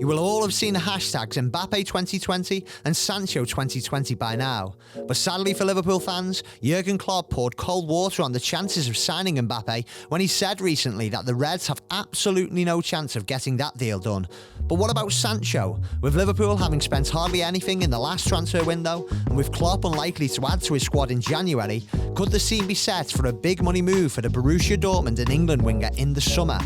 will all have seen the hashtags Mbappe 2020 and Sancho 2020 by now. But sadly for Liverpool fans, Jurgen Klopp poured cold water on the chances of signing Mbappe when he said recently that the Reds have absolutely no chance of getting that deal done. But what about Sancho? With Liverpool having spent hardly anything in the last transfer window, and with Klopp unlikely to add to his squad in January, could the scene be set for a big money move for the Borussia Dortmund and England winger in the summer?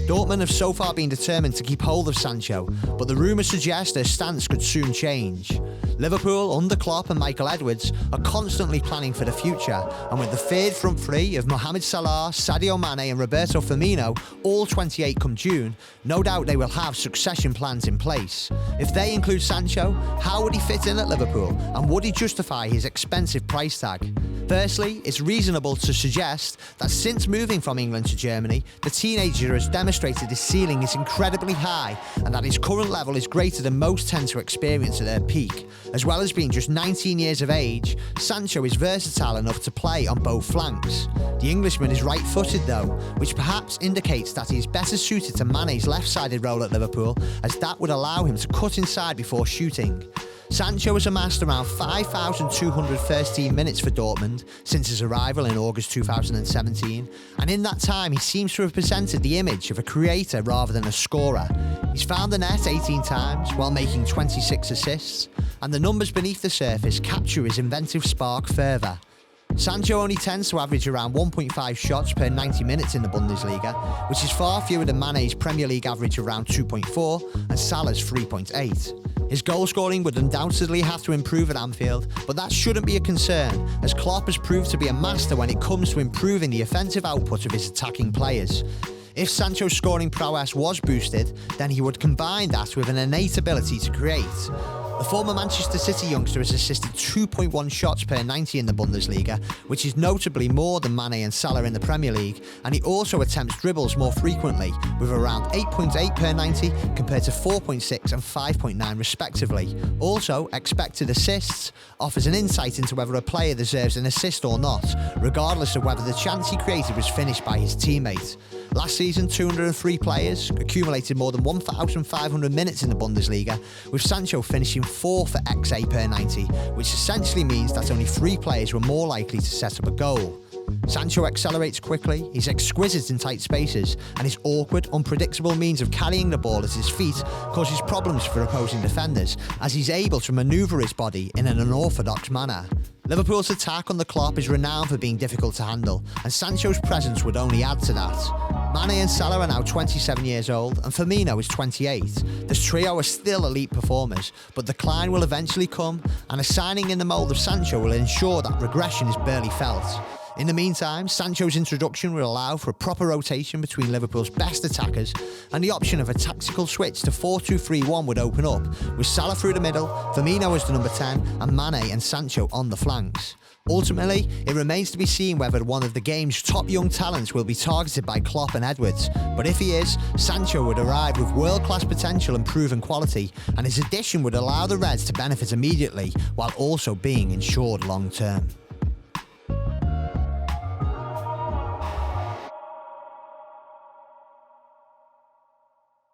Dortmund have so far been determined to keep hold of Sancho, but the rumours suggest their stance could soon change. Liverpool, under Klopp and Michael Edwards, are constantly planning for the future, and with the feared front three of Mohamed Salah, Sadio Mane and Roberto Firmino, all 28 come June, no doubt they will have succession plans in place. If they include Sancho, how would he fit in at Liverpool, and would he justify his expensive price tag? Firstly, it's reasonable to suggest that since moving from England to Germany, the teenager has demonstrated his ceiling is incredibly high and that his current level is greater than most tend to experience at their peak. As well as being just 19 years of age, Sancho is versatile enough to play on both flanks. The Englishman is right-footed though, which perhaps indicates that he is better suited to Mane's left-sided role at Liverpool, as that would allow him to cut inside before shooting. Sancho has amassed around 5,200 first-team minutes for Dortmund since his arrival in August 2017, and in that time he seems to have presented the image of a creator rather than a scorer. He's found the net 18 times while making 26 assists, and the numbers beneath the surface capture his inventive spark further. Sancho only tends to average around 1.5 shots per 90 minutes in the Bundesliga, which is far fewer than Mane's Premier League average around 2.4 and Salah's 3.8. His goal scoring would undoubtedly have to improve at Anfield, but that shouldn't be a concern, as Klopp has proved to be a master when it comes to improving the offensive output of his attacking players. If Sancho's scoring prowess was boosted, then he would combine that with an innate ability to create. The former Manchester City youngster has assisted 2.1 shots per 90 in the Bundesliga, which is notably more than Mane and Salah in the Premier League, and he also attempts dribbles more frequently, with around 8.8 per 90 compared to 4.6 and 5.9 respectively. Also, expected assists offers an insight into whether a player deserves an assist or not, regardless of whether the chance he created was finished by his teammate. Last season, 203 players accumulated more than 1,500 minutes in the Bundesliga, with Sancho finishing 4th for XA per 90, which essentially means that only 3 players were more likely to set up a goal. Sancho accelerates quickly, he's exquisite in tight spaces, and his awkward, unpredictable means of carrying the ball at his feet causes problems for opposing defenders, as he's able to manoeuvre his body in an unorthodox manner. Liverpool's attack under Klopp is renowned for being difficult to handle, and Sancho's presence would only add to that. Mane and Salah are now 27 years old, and Firmino is 28. This trio are still elite performers, but decline will eventually come, and a signing in the mould of Sancho will ensure that regression is barely felt. In the meantime, Sancho's introduction will allow for a proper rotation between Liverpool's best attackers, and the option of a tactical switch to 4-2-3-1 would open up, with Salah through the middle, Firmino as the number 10, and Mane and Sancho on the flanks. Ultimately, it remains to be seen whether one of the game's top young talents will be targeted by Klopp and Edwards, but if he is, Sancho would arrive with world-class potential and proven quality, and his addition would allow the Reds to benefit immediately while also being insured long-term.